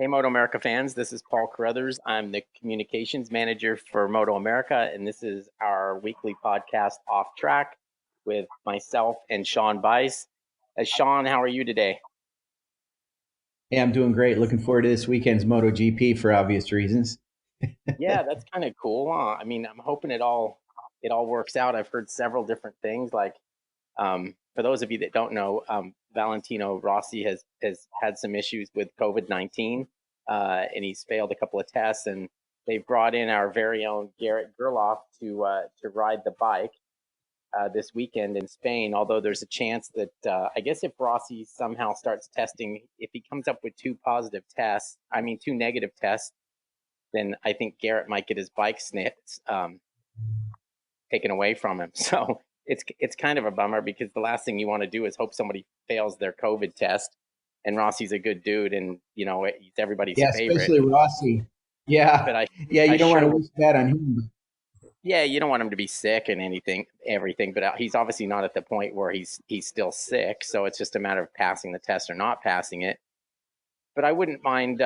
Hey, MotoAmerica fans, this is Paul Carruthers. I'm the communications manager for MotoAmerica, and this is our weekly podcast, Off Track, with myself and Sean Bice. Sean, how are you today? Yeah, I'm doing great. Looking forward to this weekend's MotoGP for obvious reasons. Yeah, that's kind of cool. I mean, I'm hoping it all works out. I've heard several different things. Like, for those of you that don't know, Valentino Rossi has had some issues with COVID-19, and he's failed a couple of tests. And they've brought in our very own Garrett Gerloff to ride the bike this weekend in Spain. Although there's a chance that I guess if Rossi somehow starts testing, if he comes up with two negative tests, then I think Garrett might get his bike snipped, taken away from him. So it's kind of a bummer because the last thing you want to do is hope somebody fails their COVID test. And Rossi's a good dude, and he's everybody's Yeah, favorite. especially Rossi. Yeah, But I yeah, I you don't want sure, to wish that on him. yeah, you don't want him to be sick and everything. But he's obviously not at the point where he's still sick. So it's just a matter of passing the test or not passing it. But I wouldn't mind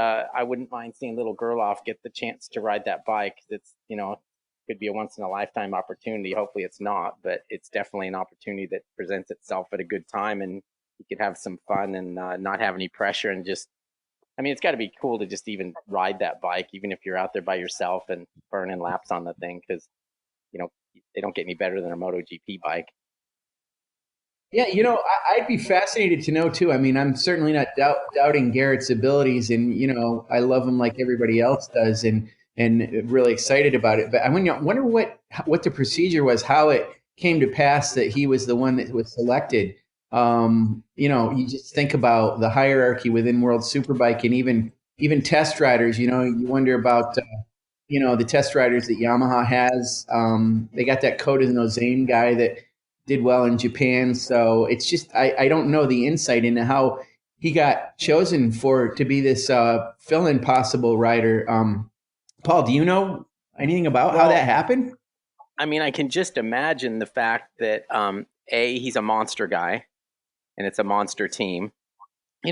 seeing little Gerloff get the chance to ride that bike. It's could be a once in a lifetime opportunity. Hopefully it's not, but it's definitely an opportunity that presents itself at a good time, and you could have some fun and not have any pressure. And just, I mean, it's got to be cool to just even ride that bike, even if you're out there by yourself and burning laps on the thing, because you know they don't get any better than a MotoGP bike. Yeah, I'd be fascinated to know too. I mean, I'm certainly not doubting Garrett's abilities, and I love him like everybody else does, and really excited about it. But wonder what the procedure was, how it came to pass that he was the one that was selected. You just think about the hierarchy within World Superbike, and even test riders. You wonder about the test riders that Yamaha has. They got that Kota Nozane guy that did well in Japan. So it's just I don't know the insight into how he got chosen to be this fill-in possible rider. Paul, do you know anything about how that Well, happened? I mean, I can just imagine the fact that he's a monster guy, and it's a monster team.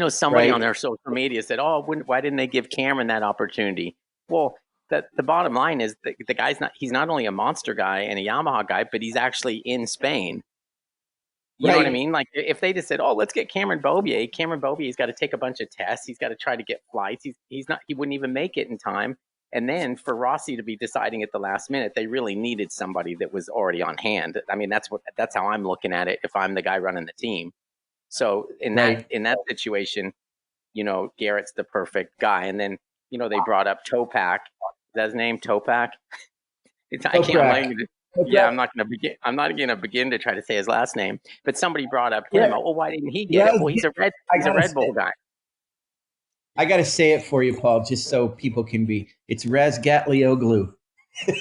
Somebody on Right. their social media said, "Oh, why didn't they give Cameron that opportunity?" Well, the bottom line is the guy's he's not only a monster guy and a Yamaha guy, but he's actually in Spain. You know what I Right. mean? Like if they just said, "Oh, let's get Cameron Beaubier's got to take a bunch of tests. He's got to try to get flights. He wouldn't even make it in time." And then for Rossi to be deciding at the last minute, they really needed somebody that was already on hand. I mean, that's how I'm looking at it if I'm the guy running the team. So in that Right. in that situation, Garrett's the perfect guy. And then, they brought up Topak. Is that his name? Topak? I can't. I'm not Toprak. even. Yeah, Toprak. I'm not going to begin to try to say his last name. But somebody brought up him. Yeah. Oh, why didn't he get it? Res, Well, he's a red. I He's a gotta Red say, Bull guy. I gotta say it for you, Paul, just so people can be. It's Res Gatlioglu.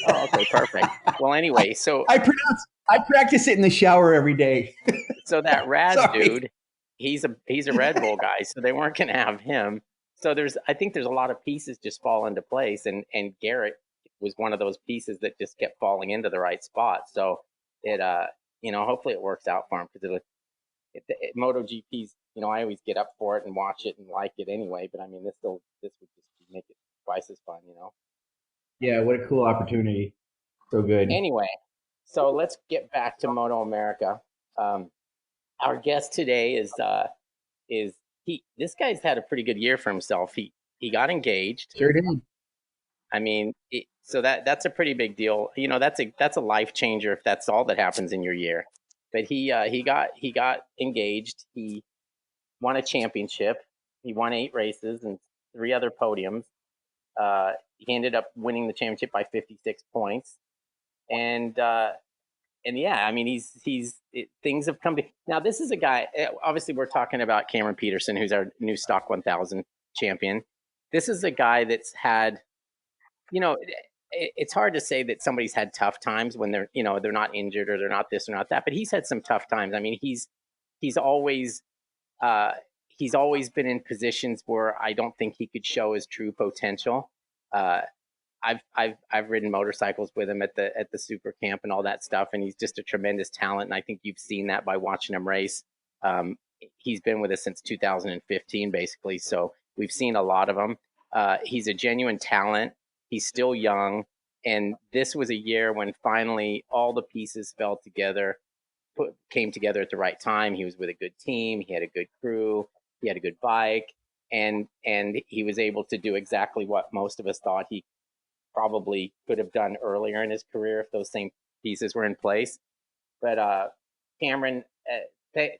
Oh, okay, perfect. Well, anyway, so I practice it in the shower every day. so that Raz Sorry. dude, he's a Red Bull guy. So they weren't going to have him. So I think there's a lot of pieces just fall into place, and Garrett was one of those pieces that just kept falling into the right spot. So hopefully it works out for him because MotoGP's, I always get up for it and watch it and like it anyway. But I mean, this would just make it twice as fun. Yeah, what a cool opportunity. So good. Anyway, so let's get back to Moto America. Um, our guest today is he. This guy's had a pretty good year for himself. He got engaged. Sure did. I mean, so that's a pretty big deal. That's a life changer if that's all that happens in your year. But he got engaged. He won a championship. He won 8 races and 3 other podiums. He ended up winning the championship by 56 points. And yeah, I mean, things have come to now. This is a guy. Obviously, we're talking about Cameron Petersen, who's our new Stock 1000 champion. This is a guy that's had, you know, it's hard to say that somebody's had tough times when they're not injured or they're not this or not that. But he's had some tough times. I mean, he's always uh, he's always been in positions where I don't think he could show his true potential. Uh, I've ridden motorcycles with him at the super camp and all that stuff, and he's just a tremendous talent. And I think you've seen that by watching him race. Um, he's been with us since 2015, basically, so we've seen a lot of him. He's a genuine talent. He's still young, and this was a year when finally all the pieces fell together, came together at the right time. He was with a good team. He had a good crew. He had a good bike, and he was able to do exactly what most of us thought he probably could have done earlier in his career if those same pieces were in place. But Cameron,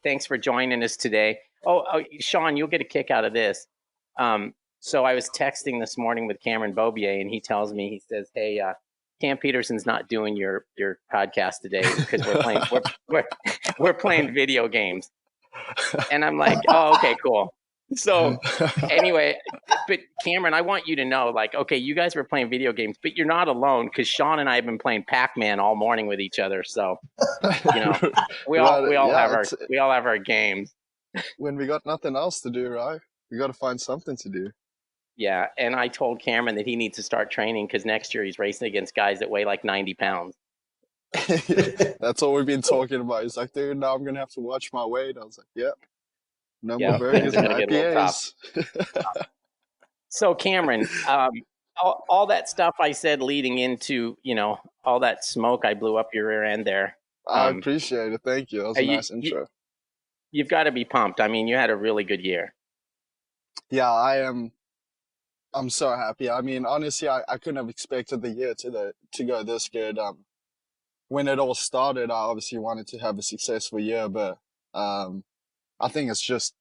thanks for joining us today. Sean, you'll get a kick out of this. So I was texting this morning with Cameron Beaubier, and he tells me, he says, "Hey, Cam Petersen's not doing your podcast today because we're playing video games." And I'm like, "Oh, okay, cool." So anyway, but Cameron, I want you to know, like, okay, you guys were playing video games, but you're not alone because Sean and I have been playing Pac-Man all morning with each other. So we all have our games. When we got nothing else to do, right? We got to find something to do. Yeah, and I told Cameron that he needs to start training because next year he's racing against guys that weigh like 90 pounds. That's all we've been talking about. He's like, dude, now I'm gonna have to watch my weight. I was like, yep. No more burgers and IPAs. So Cameron, all that stuff I said leading into, all that smoke I blew up your rear end there. I appreciate it. Thank you. That was a nice intro. You've got to be pumped. I mean, you had a really good year. Yeah, I am. I'm so happy. I mean, honestly, I couldn't have expected the year to go this good. When it all started, I obviously wanted to have a successful year, but I think it's just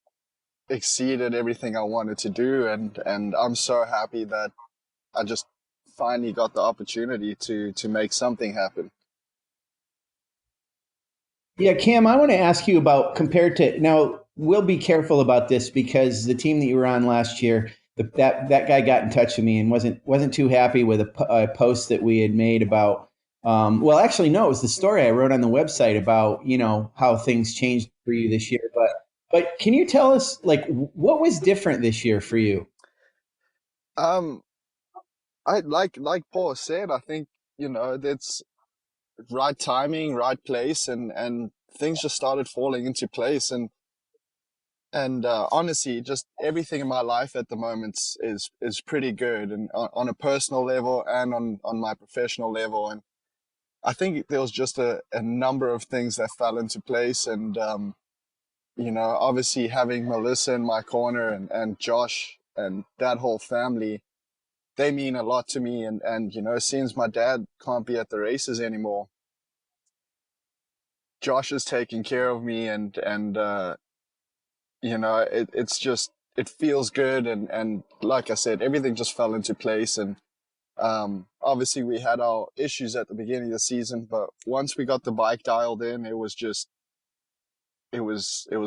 exceeded everything I wanted to do, and I'm so happy that I just finally got the opportunity to make something happen. Yeah, Cam, I want to ask you about compared to now. We'll be careful about this because the team that you were on last year, that guy got in touch with me and wasn't too happy with a post that we had made about. Well, actually, no, it was the story I wrote on the website about how things changed for you this year. But can you tell us like what was different this year for you? I like Paul said, I think that's right timing, right place, and things just started falling into place, and honestly, just everything in my life at the moment is pretty good, and on a personal level and on my professional level, and I think there was just a number of things that fell into place, and obviously having Melissa in my corner and Josh and that whole family, they mean a lot to me, and since my dad can't be at the races anymore, Josh is taking care of me, and it's just, it feels good, and like I said, everything just fell into place, and obviously we had our issues at the beginning of the season, but once we got the bike dialed in, it was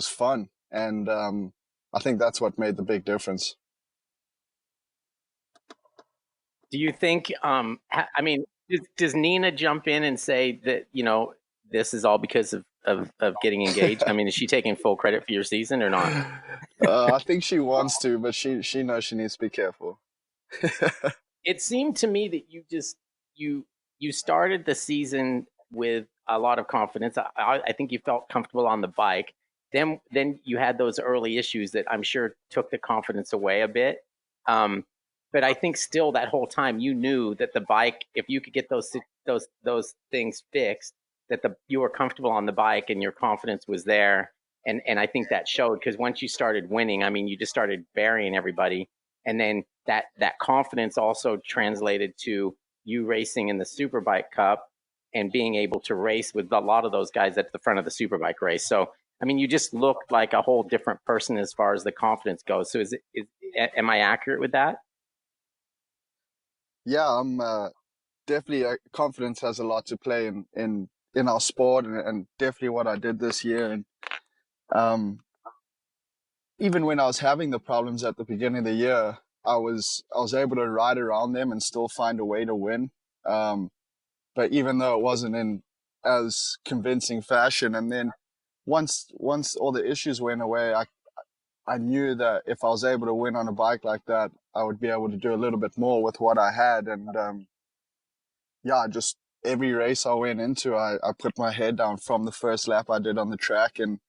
fun, and I think that's what made the big difference. Do you think I mean, does Nina jump in and say that this is all because of getting engaged? I mean, is she taking full credit for your season or not? I think she wants to, but she knows she needs to be careful. It seemed to me that you started the season with a lot of confidence. I think you felt comfortable on the bike. Then you had those early issues that I'm sure took the confidence away a bit. But I think still that whole time you knew that the bike, if you could get those things fixed, that you were comfortable on the bike and your confidence was there. And I think that showed because once you started winning, I mean, you just started burying everybody. And then that confidence also translated to you racing in the Superbike Cup and being able to race with a lot of those guys at the front of the Superbike race. So, I mean, you just looked like a whole different person as far as the confidence goes. So am I accurate with that? Yeah, I'm definitely, confidence has a lot to play in our sport, and definitely what I did this year. And even when I was having the problems at the beginning of the year, I was able to ride around them and still find a way to win. But even though it wasn't in as convincing fashion, and then once all the issues went away, I knew that if I was able to win on a bike like that, I would be able to do a little bit more with what I had. And yeah, just every race I went into, I put my head down from the first lap I did on the track, and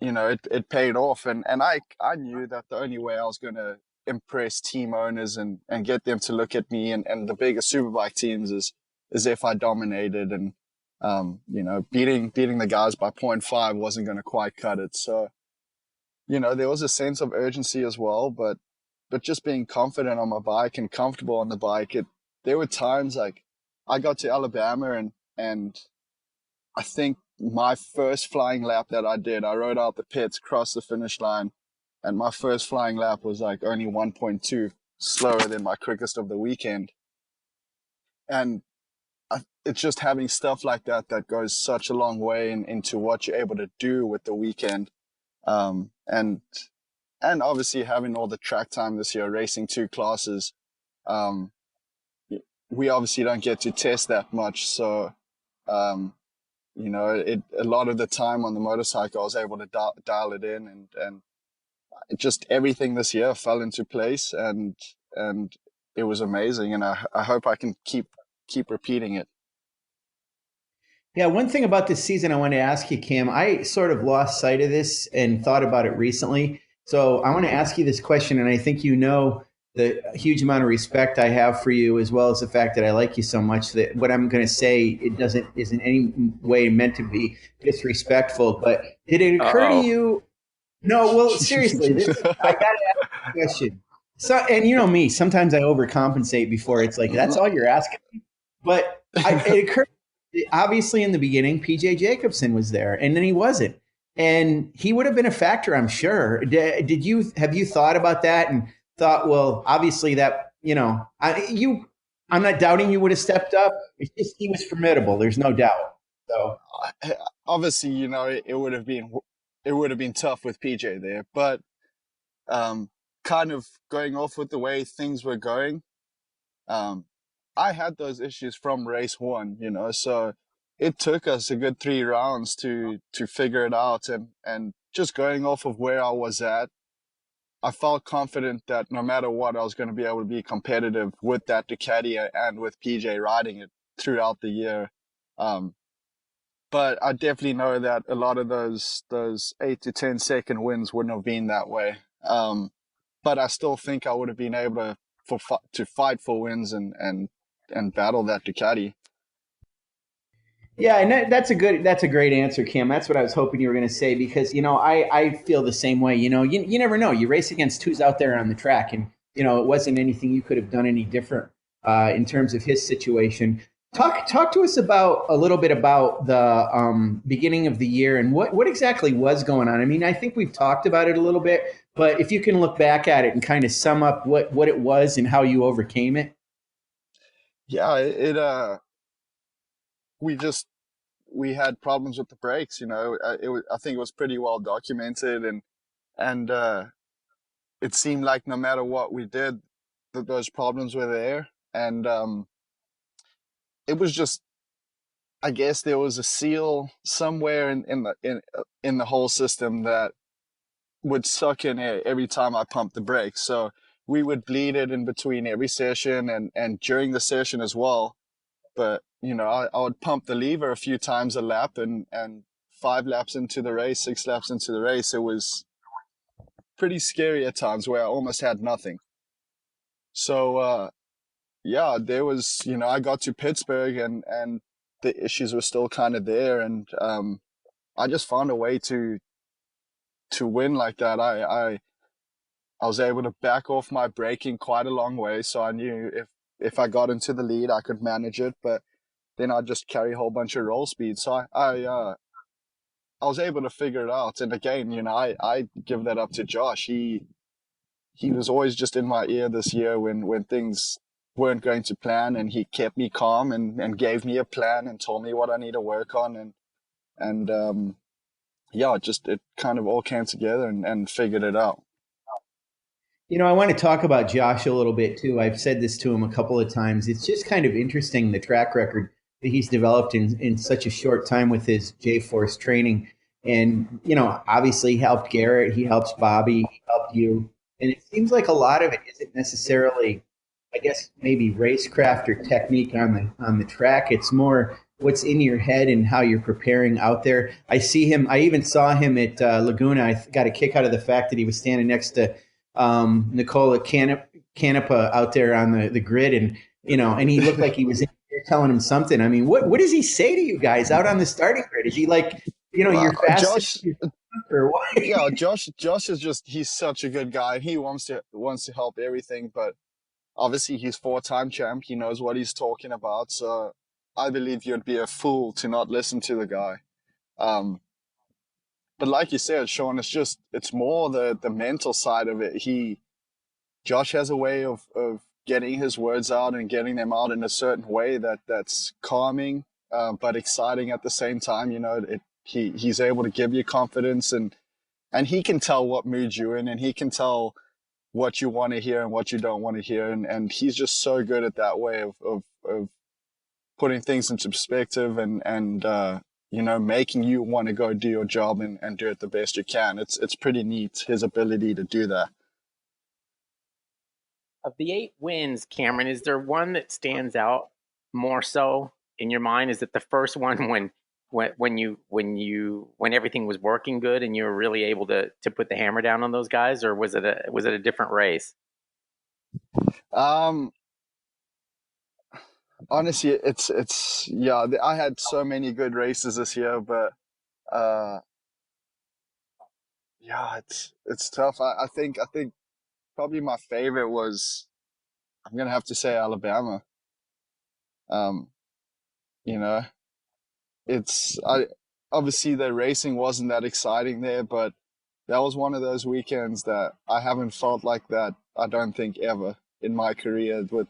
it paid off. And I knew that the only way I was going to impress team owners and get them to look at me and the bigger superbike teams is if I dominated. And, beating the guys by 0.5 wasn't going to quite cut it. So, there was a sense of urgency as well, but just being confident on my bike and comfortable on the bike, there were times like I got to Alabama and I think my first flying lap that I did, I rode out the pits, crossed the finish line, and my first flying lap was like only 1.2 slower than my quickest of the weekend. And it's just having stuff like that that goes such a long way into what you're able to do with the weekend. And obviously having all the track time this year, racing 2 classes, we obviously don't get to test that much. So, a lot of the time on the motorcycle, I was able to dial it in, and just everything this year fell into place, and it was amazing. And I hope I can keep repeating it. Yeah, one thing about this season I want to ask you, Cam, I sort of lost sight of this and thought about it recently. So I want to ask you this question, and I think you know the huge amount of respect I have for you, as well as the fact that I like you so much that what I'm going to say, isn't any way meant to be disrespectful. But did it occur to you? No, well, seriously, I got to ask a question. So, and you know me, sometimes I overcompensate before it's like, that's all you're asking. But it occurred. Obviously, in the beginning, PJ Jacobsen was there, and then he wasn't, and he would have been a factor, I'm sure. Have you thought about that and thought, well, obviously that I'm not doubting you would have stepped up. It's just he was formidable. There's no doubt. So obviously, it would have been tough with PJ there, but kind of going off with the way things were going. I had those issues from race 1, so it took us a good 3 rounds to figure it out. And just going off of where I was at, I felt confident that no matter what, I was going to be able to be competitive with that Ducati and with PJ riding it throughout the year. But I definitely know that a lot of those 8 to 10 second wins wouldn't have been that way. But I still think I would have been able to fight for wins and battle that Ducati. Yeah, and that's a great answer, Cam. That's what I was hoping you were going to say, because I feel the same way. You never know. You race against who's out there on the track, and it wasn't anything you could have done any different in terms of his situation. Talk to us a little bit about the beginning of the year and what exactly was going on. I mean, I think we've talked about it a little bit, but if you can look back at it and kind of sum up what it was and how you overcame it. Yeah, we had problems with the brakes. I think it was pretty well documented, and it seemed like no matter what we did, that those problems were there. And it was just, I guess there was a seal somewhere in the whole system that would suck in air every time I pumped the brakes. So we would bleed it in between every session and during the session as well. But, I would pump the lever a few times a lap, and 5 laps into the race, 6 laps into the race, it was pretty scary at times where I almost had nothing. So, there was, I got to Pittsburgh and the issues were still kind of there. And I just found a way to win like that. I was able to back off my braking quite a long way. So I knew if I got into the lead, I could manage it, but then I'd just carry a whole bunch of roll speed. So I was able to figure it out. And again, I give that up to Josh. He was always just in my ear this year when things weren't going to plan, and he kept me calm and gave me a plan and told me what I need to work on. And it kind of all came together and figured it out. I want to talk about Josh a little bit too. I've said this to him a couple of times. It's just kind of interesting, the track record that he's developed in such a short time with his J-Force training. And, obviously he helped Garrett, he helps Bobby, he helped you. And it seems like a lot of it isn't necessarily, I guess, maybe racecraft or technique on the track. It's more what's in your head and how you're preparing out there. I see him. I even saw him at Laguna. I got a kick out of the fact that he was standing next to Nicola Canepa out there on the grid, and and he looked like he was in there telling him something. I mean, what does he say to you guys out on the starting grid? Is he like, Well, you're fast Josh, or what? yeah, Josh is he's such a good guy. He wants to help everything, but obviously he's 4-time champ. He knows what he's talking about. So I believe you'd be a fool to not listen to the guy. Um, but like you said, Sean, it's more the mental side of it. Josh has a way of getting his words out and getting them out in a certain way that's calming, but exciting at the same time. He's able to give you confidence, and he can tell what mood you're in, and he can tell what you want to hear and what you don't want to hear, and he's just so good at that way of putting things into perspective and making you want to go do your job and do it the best you can. It's pretty neat, his ability to do that. Of the 8 wins, Cameron, is there one that stands out more so in your mind? Is it the first one when everything was working good and you were really able to put the hammer down on those guys, or was it a different race? Honestly, it's yeah. I had so many good races this year, but yeah, it's tough. I think probably my favorite was, I'm gonna have to say, Alabama. Um, you know, obviously the racing wasn't that exciting there, but that was one of those weekends that I haven't felt like that, I don't think, ever in my career, with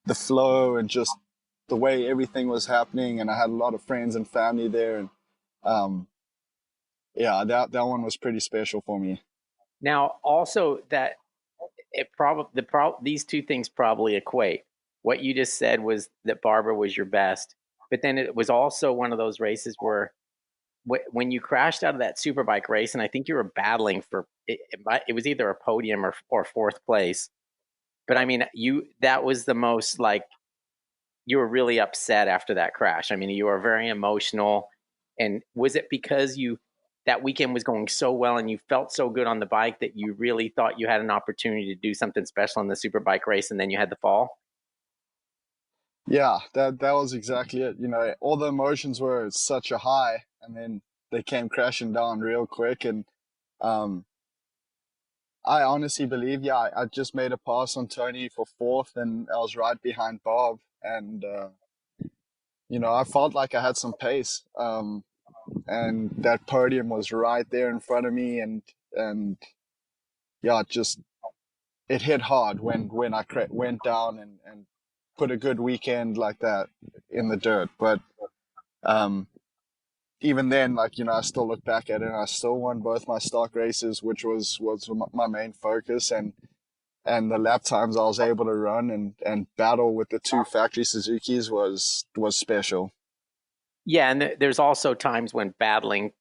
the flow and just the way everything was happening. And I had a lot of friends and family there, and yeah, that one was pretty special for me. Now, also that these two things probably equate. What you just said was that Barber was your best, but then it was also one of those races where when you crashed out of that Superbike race, and I think you were battling for it was either a podium or 4th place. But I mean, that was the most, like, you were really upset after that crash. I mean, you were very emotional. And was it because that weekend was going so well and you felt so good on the bike that you really thought you had an opportunity to do something special in the Superbike race, and then you had the fall? Yeah, that was exactly it. All the emotions were such a high, and then they came crashing down real quick. And I honestly believe, yeah, I just made a pass on Tony for 4th, and I was right behind Bob. And I felt like I had some pace. And that podium was right there in front of me, and yeah, it hit hard when I went down and put a good weekend like that in the dirt. But even then, I still look back at it, and I still won both my stock races, which was my main focus. And the lap times I was able to run and battle with the 2 factory Suzukis was special. Yeah, and there's also times when battling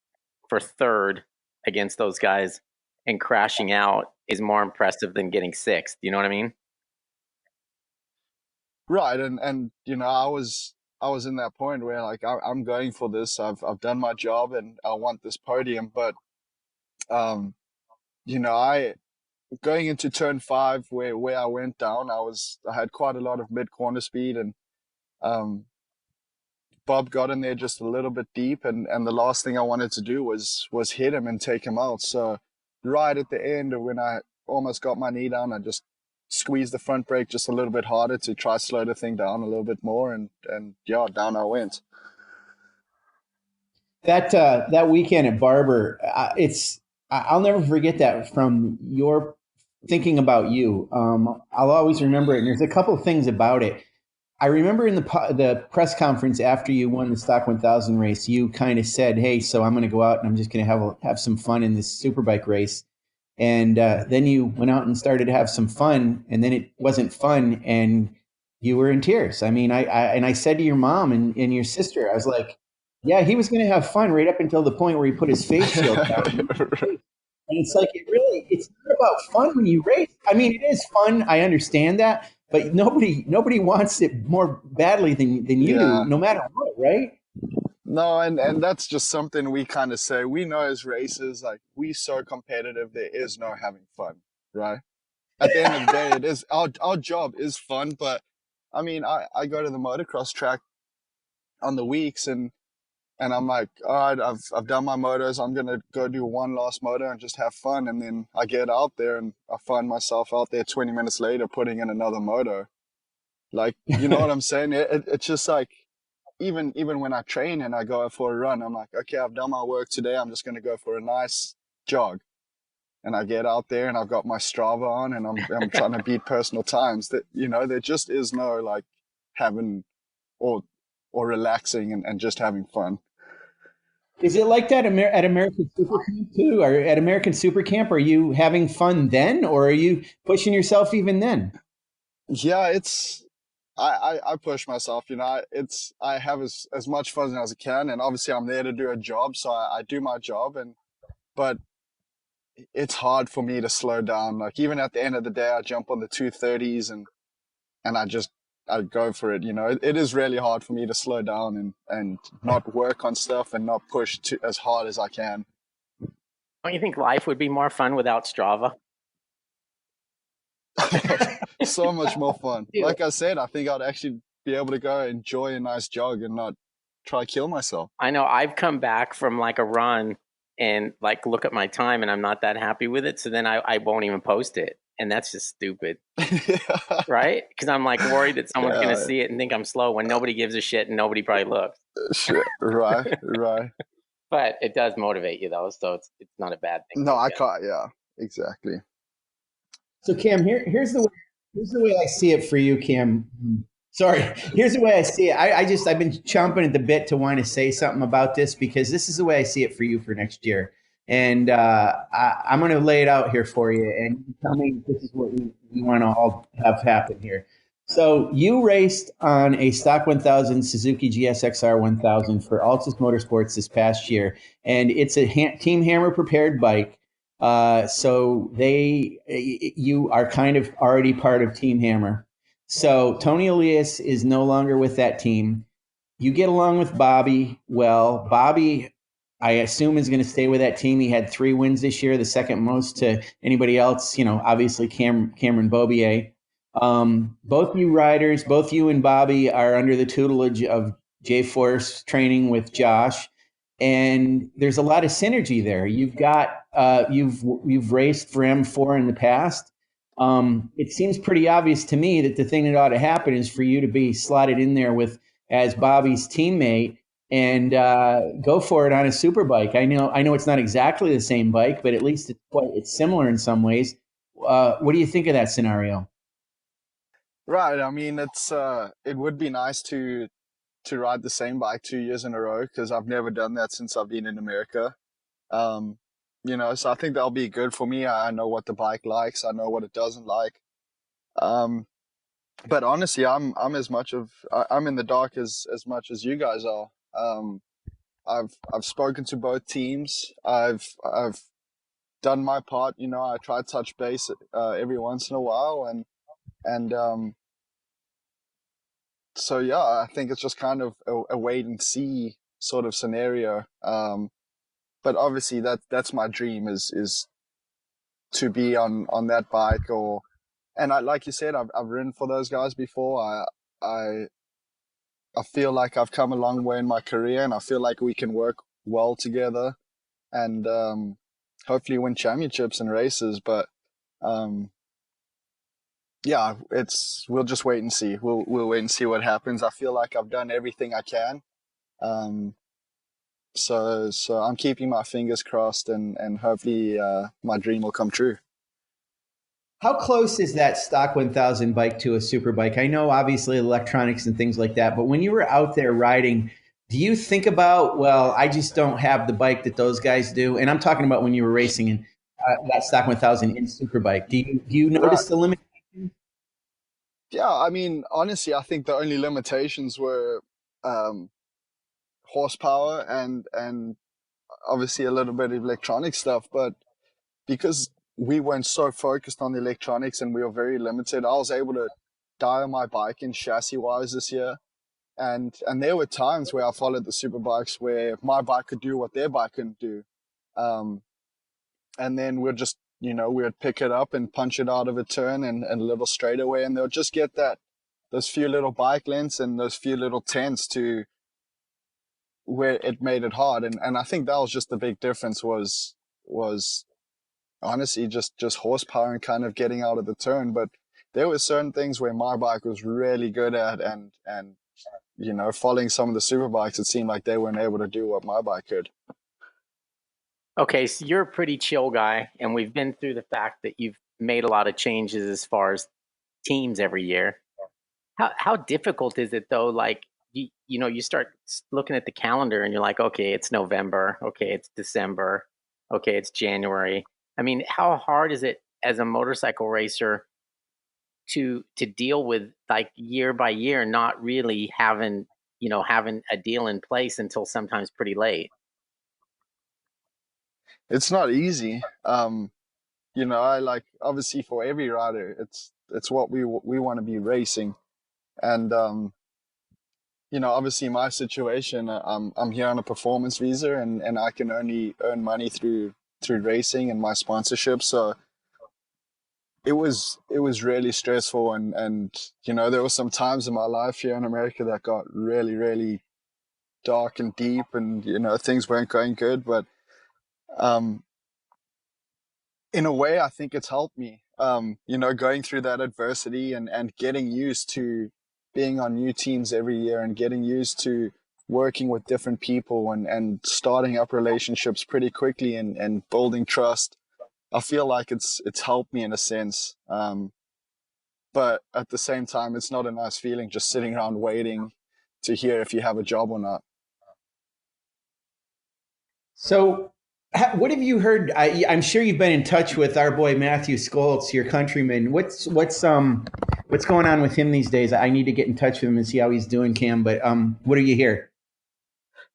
for 3rd against those guys and crashing out is more impressive than getting 6th. You know what I mean? Right, and I was in that point where, like, I'm going for this. I've done my job, and I want this podium. But I going into turn 5 where I went down, I had quite a lot of mid corner speed, and Bob got in there just a little bit deep, and the last thing I wanted to do was hit him and take him out. So right at the end, when I almost got my knee down, I just squeezed the front brake just a little bit harder to try slow the thing down a little bit more, and yeah, down I went. That weekend at Barber, I'll never forget that from your thinking about you. I'll always remember it. And there's a couple of things about it. I remember in the press conference after you won the Stock 1000 race, you kind of said, "Hey, so I'm going to go out and I'm just going to have some fun in this Superbike race." And then you went out and started to have some fun, and then it wasn't fun, and you were in tears. I mean, I said to your mom and your sister, I was like, "Yeah, he was going to have fun right up until the point where he put his face shield down." And it's like, it's not about fun when you race. I mean, it is fun. I understand that, but nobody wants it more badly than you do, no matter what, right? No, and that's just something we kind of say. We know as racers, like we so competitive, there is no having fun, right? At the end of the day, it is our job is fun, but I mean, I go to the motocross track on the weeks and I'm like, all right, I've done my motos. I'm gonna go do one last moto and just have fun. And then I get out there and I find myself out there 20 minutes later putting in another moto. Like, you know what I'm saying? It's just like even when I train and I go out for a run, I'm like, okay, I've done my work today. I'm just gonna go for a nice jog. And I get out there and I've got my Strava on and I'm trying to beat personal times. That there just is no like having or relaxing and just having fun. Is it like that at American Super Camp too? Or at American Super Camp, are you having fun then, or are you pushing yourself even then? Yeah, it's I push myself, I have as much fun as I can, and obviously I'm there to do a job, so I do my job, but it's hard for me to slow down. Like even at the end of the day, I jump on the 230s and I go for it. It is really hard for me to slow down and not work on stuff and not push as hard as I can. Don't you think life would be more fun without Strava? So much more fun. Dude, Like I said, I think I'd actually be able to go enjoy a nice jog and not try to kill myself. I know I've come back from like a run and like look at my time and I'm not that happy with it. So then I won't even post it. And that's just stupid, Yeah. right? Because I'm like worried that someone's going to Yeah. see it and think I'm slow when nobody gives a shit and nobody probably looks. Shit. Right. Right. But it does motivate you though. So it's not a bad thing. No, I can't. Yeah, exactly. So Cam, here's the way I see it for you, Cam. Sorry, here's the way I see it. I've been chomping at the bit to want to say something about this because this is the way I see it for you for next year, and I'm going to lay it out here for you, and you tell me if this is what we want to all have happen here. So you raced on a stock 1000 Suzuki GSXR 1000 for Altus Motorsports this past year, and it's a Team Hammer prepared bike. So you are kind of already part of Team Hammer. So Tony Elias is no longer with that team. You get along with Bobby well. Bobby, I assume, is going to stay with that team. He had 3 wins this year, the second most to anybody else. Obviously Cameron Beaubier. Both you riders, both you and Bobby are under the tutelage of J Force training with Josh, and there's a lot of synergy there. You've raced for M4 in the past. It seems pretty obvious to me that the thing that ought to happen is for you to be slotted in there with as Bobby's teammate and go for it on a super bike. I know it's not exactly the same bike, but at least it's similar in some ways. What do you think of that scenario? Right. I mean, it would be nice to ride the same bike 2 years in a row because I've never done that since I've been in America. Um, so I think that'll be good for me. I know what the bike likes. I know what it doesn't like. Um, but honestly, I'm in the dark as much as you guys are. I've spoken to both teams. I've done my part. I try to touch base every once in a while, and so yeah, I think it's just kind of a wait and see sort of scenario. But obviously that's my dream is to be on that bike and like you said, I've ridden for those guys before. I I feel like I've come a long way in my career, and I feel like we can work well together and hopefully win championships and races. But um, yeah, we'll just wait and see. We'll wait and see what happens. I feel like I've done everything I can. Um, so I'm keeping my fingers crossed, and hopefully my dream will come true. How close is that stock 1000 bike to a super bike? I know obviously electronics and things like that, but when you were out there riding, do you think about, well, I just don't have the bike that those guys do? And I'm talking about when you were racing in that stock 1000 in superbike. Do you Right. notice the limit? Yeah, I mean, honestly, I think the only limitations were um, horsepower and obviously a little bit of electronic stuff. But because we weren't so focused on the electronics and we were very limited, I was able to dial my bike in chassis wise this year. And there were times where I followed the superbikes where my bike could do what their bike couldn't do. Um, and then we'd just, we'd pick it up and punch it out of a turn and a little straightaway, and they'll just get those few little bike lengths and those few little tenths to where it made it hard. And I think that was just the big difference was honestly just horsepower and kind of getting out of the turn. But there were certain things where my bike was really good at, and following some of the super bikes, it seemed like they weren't able to do what my bike could. Okay, so you're a pretty chill guy, and we've been through the fact that you've made a lot of changes as far as teams every year. How difficult is it though? Like you start looking at the calendar and you're like, okay, it's November, okay, it's December, okay, it's January. I mean, how hard is it as a motorcycle racer to deal with like year by year, not really having a deal in place until sometimes pretty late? It's not easy. I like, obviously for every rider, it's what we want to be racing, and obviously my situation, I'm here on a performance visa, and I can only earn money through racing and my sponsorship. So it was really stressful, and there were some times in my life here in America that got really, really dark and deep, and things weren't going good. But um, in a way, I think it's helped me. Going through that adversity and getting used to being on new teams every year, and getting used to working with different people, and starting up relationships pretty quickly, and building trust. I feel like it's helped me in a sense. But at the same time, it's not a nice feeling just sitting around waiting to hear if you have a job or not. So, what have you heard? I'm sure you've been in touch with our boy Matthew Skoltz, your countryman. What's going on with him these days? I need to get in touch with him and see how he's doing, Cam. But what do you hear?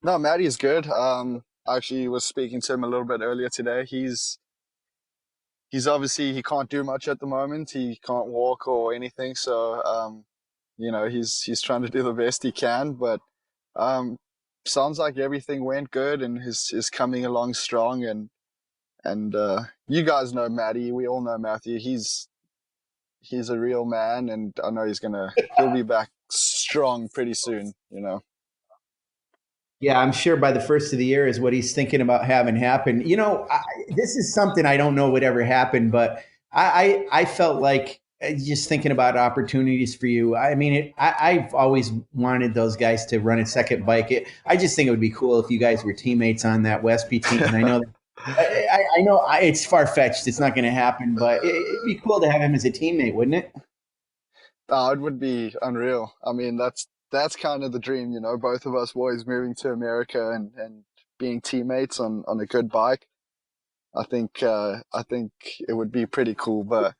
No, Maddie is good. I actually was speaking to him a little bit earlier today. He's obviously, he can't do much at the moment. He can't walk or anything. So he's trying to do the best he can. But um, sounds like everything went good, and is coming along strong. And you guys know Matty. We all know Matthew. He's a real man, and I know he'll be back strong pretty soon. Yeah, I'm sure by the first of the year is what he's thinking about having happen. This is something I don't know would ever happen, but I felt like just thinking about opportunities for you. I mean, I've always wanted those guys to run a second bike. I just think it would be cool if you guys were teammates on that Westby team. And I know it's far fetched. It's not going to happen, but it'd be cool to have him as a teammate, wouldn't it? Oh, it would be unreal. I mean, that's kind of the dream, both of us boys moving to America, and being teammates on a good bike. I think it would be pretty cool. But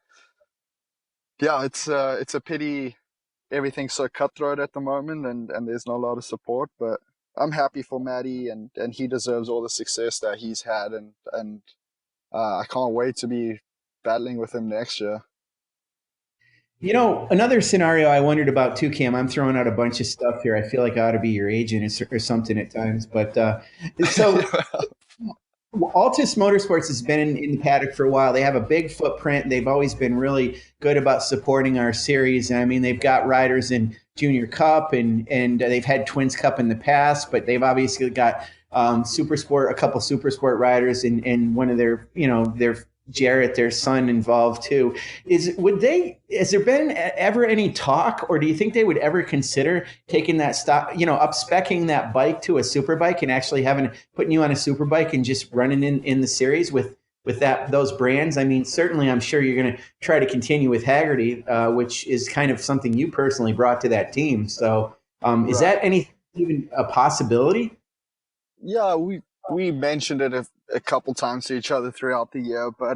yeah, it's a pity everything's so cutthroat at the moment, and there's not a lot of support. But I'm happy for Matty, and he deserves all the success that he's had, and I can't wait to be battling with him next year. Another scenario I wondered about too, Cam. I'm throwing out a bunch of stuff here. I feel like I ought to be your agent or something at times. But so Altus Motorsports has been in the paddock for a while. They have a big footprint. They've always been really good about supporting our series. I mean, they've got riders in Junior Cup, and they've had Twins Cup in the past, but they've obviously got Super Sport, a couple Super Sport riders, and one of their Jarrett, their son, involved too. Has there been ever any talk, or do you think they would ever consider taking that stock, up specking that bike to a super bike and actually putting you on a super bike and just running in the series with those brands? I mean, certainly I'm sure you're going to try to continue with Haggerty, which is kind of something you personally brought to that team. So is Right. that even a possibility? Yeah, we mentioned it a couple times to each other throughout the year, but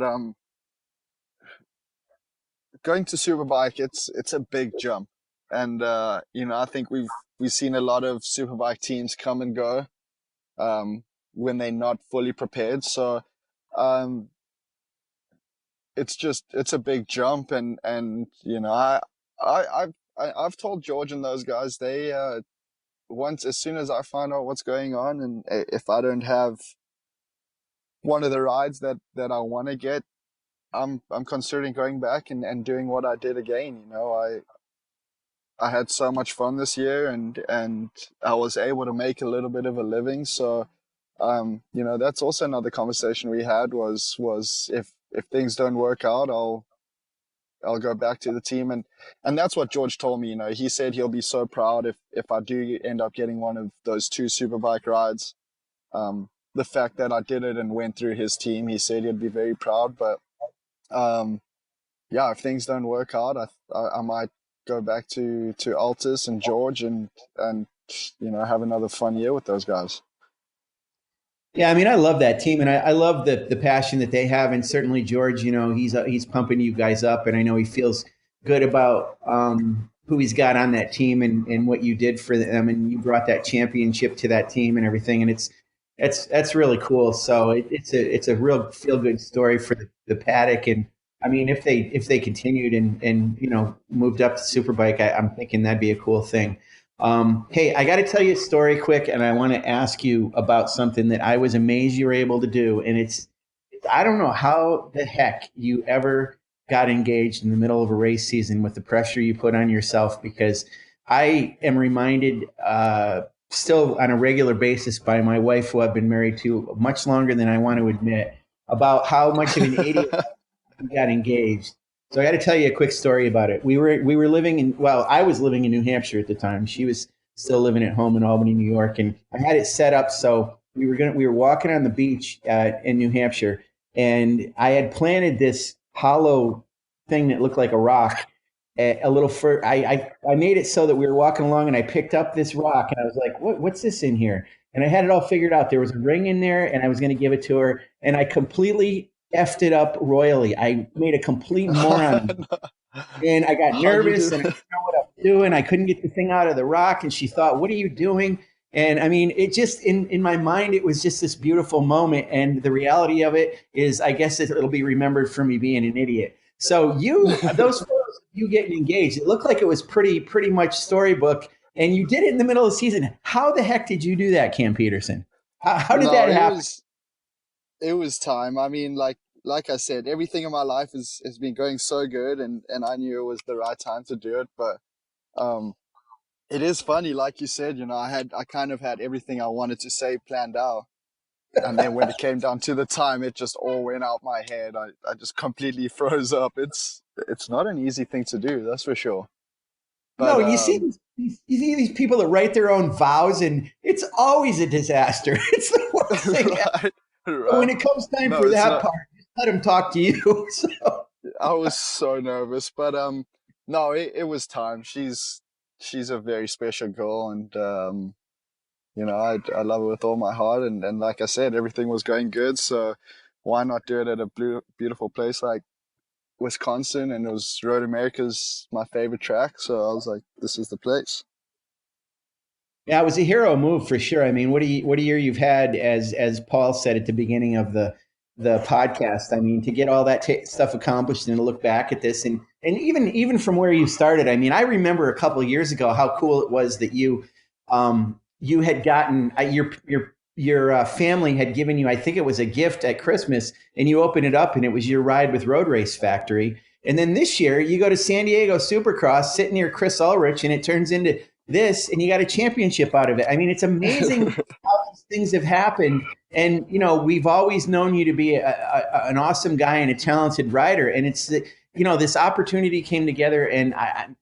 going to Superbike, it's a big jump, and I think we've seen a lot of Superbike teams come and go when they're not fully prepared. So um, it's a big jump, and I've told George and those guys, as soon as I find out what's going on, and if I don't have one of the rides that I want to get, I'm considering going back and doing what I did again. I had so much fun this year, and I was able to make a little bit of a living. So, that's also another conversation we had was if things don't work out, I'll go back to the team, and that's what George told me. He said he'll be so proud if I do end up getting one of those 2 Superbike rides. The fact that I did it and went through his team, he said he'd be very proud. But um, yeah, if things don't work out, I might go back to Altus and George and have another fun year with those guys. Yeah, I mean, I love that team, and I love the passion that they have, and certainly George, he's pumping you guys up, and I know he feels good about who he's got on that team and what you did for them, and you brought that championship to that team and everything, and that's really cool. So it's a real feel good story for the paddock, and I mean, if they continued and moved up to Superbike, I'm thinking that'd be a cool thing. Hey, I got to tell you a story quick, and I want to ask you about something that I was amazed you were able to do. And I don't know how the heck you ever got engaged in the middle of a race season with the pressure you put on yourself, because I am reminded still on a regular basis by my wife, who I've been married to much longer than I want to admit, about how much of an idiot you got engaged. So I got to tell you a quick story about it. We were living in, well, I was living in New Hampshire at the time. She was still living at home in Albany, New York, and I had it set up so we were walking on the beach in New Hampshire, and I had planted this hollow thing that looked like a rock a little fur. I made it so that we were walking along, and I picked up this rock, and I was like, what's this in here? And I had it all figured out. There was a ring in there, and I was going to give it to her, and I completely effed it up royally. I made a complete moron. And I got How'd you nervous do and I it? didn't know what I was doing. I couldn't get the thing out of the rock. And she thought, what are you doing? And I mean, it just, in my mind, it was just this beautiful moment. And the reality of it is, I guess it'll be remembered for me being an idiot. So those photos of you getting engaged, it looked like it was pretty much storybook. And you did it in the middle of the season. How the heck did you do that, Cam Petersen? How did No, that happen? it was time. I mean, like I said, everything in my life has been going so good, and I knew it was the right time to do it. But um, it is funny, like you said, I kind of had everything I wanted to say planned out, and then when it came down to the time, it just all went out my head. I just completely froze up. It's not an easy thing to do, that's for sure. No, But you see these people that write their own vows, and it's always a disaster. It's the worst thing ever. right, But when right. it comes time No, for it's that not. part, just let them talk to you. So, I was so nervous, but no, it was time. She's a very special girl, and I love her with all my heart. And like I said, everything was going good, so why not do it at a beautiful place like Wisconsin? And it was Road America's my favorite track, so I was like, this is the place. yeah, it was a hero move for sure. I mean, what a year you've had, as Paul said at the beginning of the podcast. I mean, to get all that stuff accomplished and to look back at this, and even from where you started. I mean, I remember a couple of years ago how cool it was that you had gotten your family had given you, I think it was a gift at Christmas, and you open it up and it was your ride with Road Race Factory. And then this year you go to San Diego Supercross, sit near Chris Ulrich, and it turns into this, and you got a championship out of it. I mean, it's amazing how these things have happened. And we've always known you to be an awesome guy and a talented rider. And it's this opportunity came together, and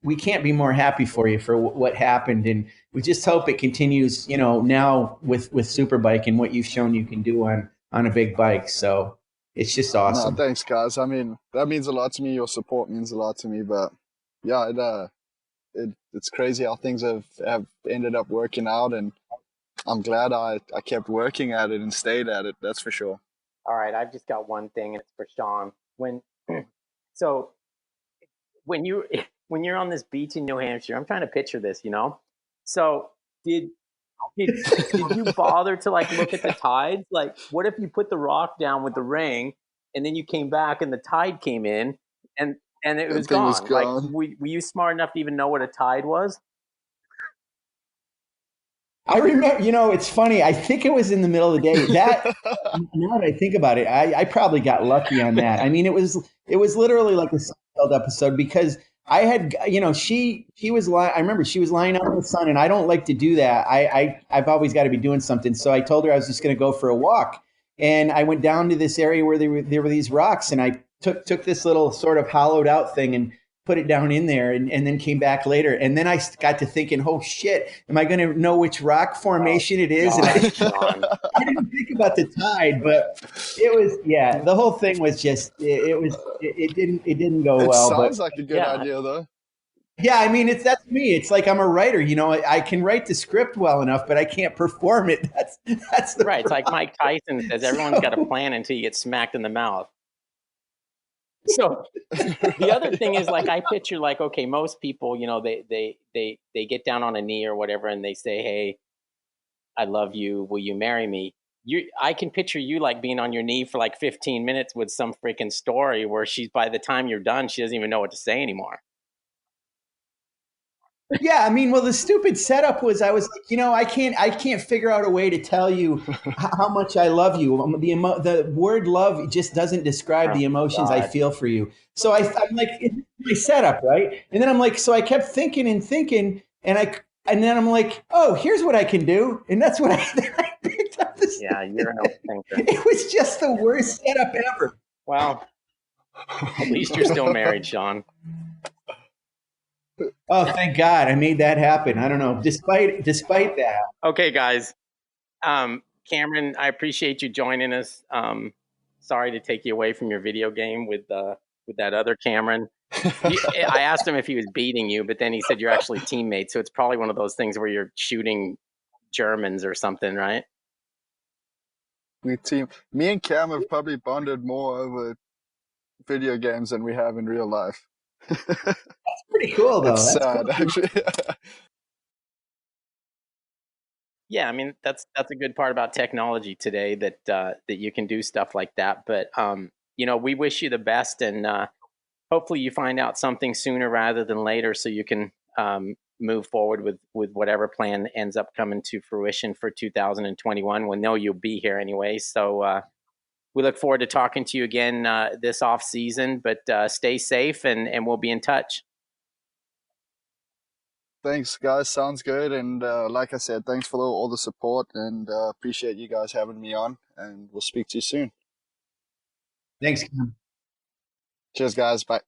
we can't be more happy for you for what happened. And we just hope it continues. Now with Superbike and what you've shown you can do on a big bike. So it's just No, awesome. thanks, guys. I mean, that means a lot to me. Your support means a lot to me. But yeah, it's crazy how things have ended up working out, and I'm glad I kept working at it and stayed at it. That's for sure. All right, I've just got one thing, and it's for Sean. So when you when you're on this beach in New Hampshire, I'm trying to picture this. So did did did you bother to like look at the tides? Like, what if you put the rock down with the ring, and then you came back and the tide came in, and it That was thing was gone? Like, gone. were you smart enough to even know what a tide was? I remember, it's funny. I think it was in the middle of the day. That now that I think about it, I probably got lucky on that. I mean, it was literally like a Seinfeld episode because I had, she was lying. I remember she was lying out in the sun, and I don't like to do that. I've always got to be doing something. So I told her I was just going to go for a walk, and I went down to this area where there were these rocks, and I took this little sort of hollowed out thing and put it down in there and then came back later. And then I got to thinking, oh shit, am I going to know which rock Oh formation it is? And God, Sean. I didn't think about the tide, but it was, yeah, the whole thing was just, it didn't go It well, but sounds like a good Yeah, idea, though. yeah, I mean, that's me. It's like I'm a writer, I can write the script well enough, but I can't perform it. That's the right. It's like problem. Mike Tyson says, everyone's got a So, plan until you get smacked in the mouth. So the other thing is like I picture like, okay, most people, they get down on a knee or whatever and they say, hey, I love you, will you marry me? I can picture you like being on your knee for like 15 minutes with some freaking story where she's, by the time you're done, she doesn't even know what to say anymore. yeah, I mean, well, the stupid setup was I was like, I can't figure out a way to tell you how much I love you. The word love just doesn't describe Oh the emotions I God. feel for you. So I'm like, it's my setup, right? And then I'm like, so I kept thinking and thinking, and then I'm like, oh, here's what I can do, and that's what I, then I picked up this. Yeah, you're an overthinker. It was just the worst setup ever. Well, at least you're still married, Sean. Oh, thank God, I made that happen. I don't know, despite that. Okay, guys. Cameron, I appreciate you joining us. Sorry to take you away from your video game with that other Cameron. I asked him if he was beating you, but then he said you're actually teammates. So it's probably one of those things where you're shooting Germans or something, right? Me and Cam have probably bonded more over video games than we have in real life. Pretty cool It's though. That's sad, cool. actually. Yeah, I mean that's a good part about technology today that you can do stuff like that. But we wish you the best, and hopefully you find out something sooner rather than later, so you can move forward with whatever plan ends up coming to fruition for 2021. We know you'll be here anyway, so we look forward to talking to you again this off season. But stay safe, and we'll be in touch. Thanks, guys. Sounds good. And like I said, thanks for all the support, and appreciate you guys having me on. And we'll speak to you soon. Thanks, Cam. Cheers, guys. Bye.